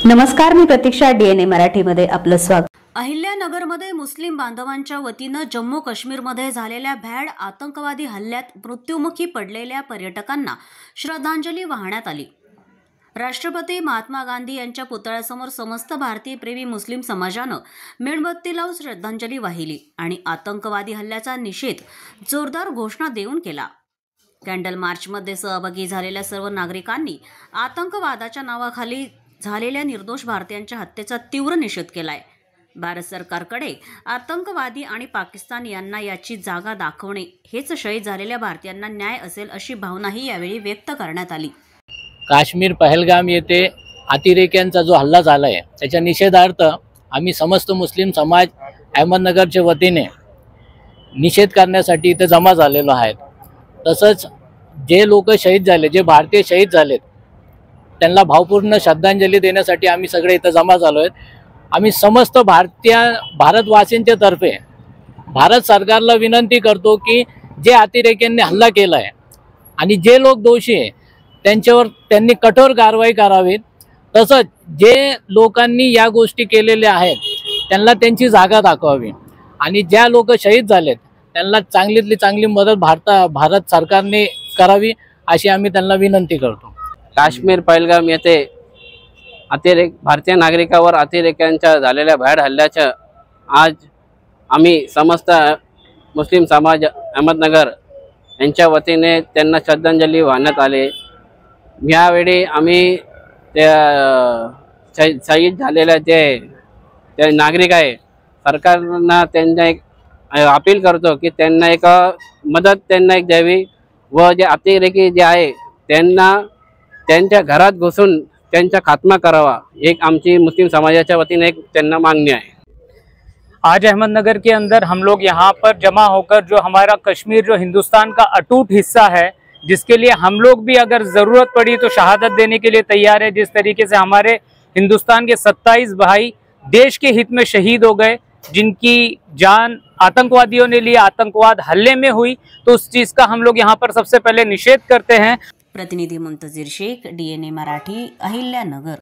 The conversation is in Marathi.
नमस्कार, मी प्रतीक्षा. DNA मराठीमध्ये आपलं स्वागत. अहिल्यानगरमध्ये मुस्लिम बांधवांच्या वतीनं जम्मू काश्मीरमध्ये झालेल्या भ्याड आतंकवादी हल्ल्यात मृत्युमुखी पडलेल्या पर्यटकांना श्रद्धांजली वाहण्यात आली. राष्ट्रपती महात्मा गांधी यांच्या पुतळ्यासमोर समस्त भारतीय प्रेमी मुस्लिम समाजानं मेणबत्ती लावून श्रद्धांजली वाहिली आणि आतंकवादी हल्ल्याचा निषेध जोरदार घोषणा देऊन केला. कॅन्डल मार्चमध्ये सहभागी झालेल्या सर्व नागरिकांनी आतंकवादाच्या नावाखाली झालेल्या निर्दोष भारतीयांच्या हत्येचा तीव्र निषेध केलाय. भारत सरकारकडे आतंकवादी आणि पाकिस्तान यांना याची जागा दाखवणे हेच शहीद झालेल्या भारतीयांना न्याय असेल अशी भावनाही यावेळी व्यक्त करण्यात आली. काश्मीर पहलगाम येथे अतिरेक्यांचा जो हल्ला झाला आहे त्याच्या निषेधार्थ आम्ही समस्त मुस्लिम समाज अहमदनगरच्या वतीने निषेध करण्यासाठी इथे जमा झालेलो आहेत. तसंच जे लोक शहीद झाले, जे भारतीय शहीद झालेत, त्यांना भावपूर्ण श्रद्धांजली देण्यासाठी आम्ही सगळे इथं जमा झालो आहेत. आम्ही समस्त भारतवासींच्या तर्फे भारत सरकारला विनंती करतो की जे अतिरेक्यांनी हल्ला केला आहे आणि जे लोक दोषी आहे त्यांच्यावर त्यांनी कठोर कारवाई करावी. तसंच जे लोकांनी या गोष्टी केलेल्या आहेत त्यांना त्यांची जागा दाखवावी आणि ज्या लोक शहीद झालेत त्यांना चांगलीतली चांगली मदत भारत सरकारने करावी अशी आम्ही त्यांना विनंती करतो. काश्मीर पहलगाम येथे भारतीय नागरिकांवर अतिरेक्यांच्या झालेल्या भ्याड हल्ल्याच्या आज आम्ही समस्त मुस्लिम समाज अहमदनगर यांच्या वतीने त्यांना श्रद्धांजली वाहण्यात आले. यावेळी आम्ही त्या शहीद झालेल्या जे नागरिक आहे सरकारना त्यांना एक अपील करतो की त्यांना एक मदत त्यांना एक द्यावी व जे अतिरेकी जे आहे त्यांना त्यांच्या घरात घुसून त्यांचा खात्मा करावा, एक आमची मुस्लिम समाजाच्या वतीने एक त्यांना मागणी आहे. आज अहमदनगर के अंदर हम लोग यहाँ पर जमा होकर जो हमारा कश्मीर जो हिंदुस्तान का अटूट हिस्सा है, जिसके लिए हम लोग भी अगर ज़रूरत पड़ी तो शहादत देने के लिए तैयार है. जिस तरीके से हमारे हिंदुस्तान के 27 भाई देश के हित में शहीद हो गए, जिनकी जान आतंकवादियों ने ली, आतंकवाद हल्ले में हुई, तो उस चीज़ का हम लोग यहाँ पर सबसे पहले निषेध करते हैं. प्रतिनिधी मुंतजीर शेख, DNA मराठी, अहिल्यानगर.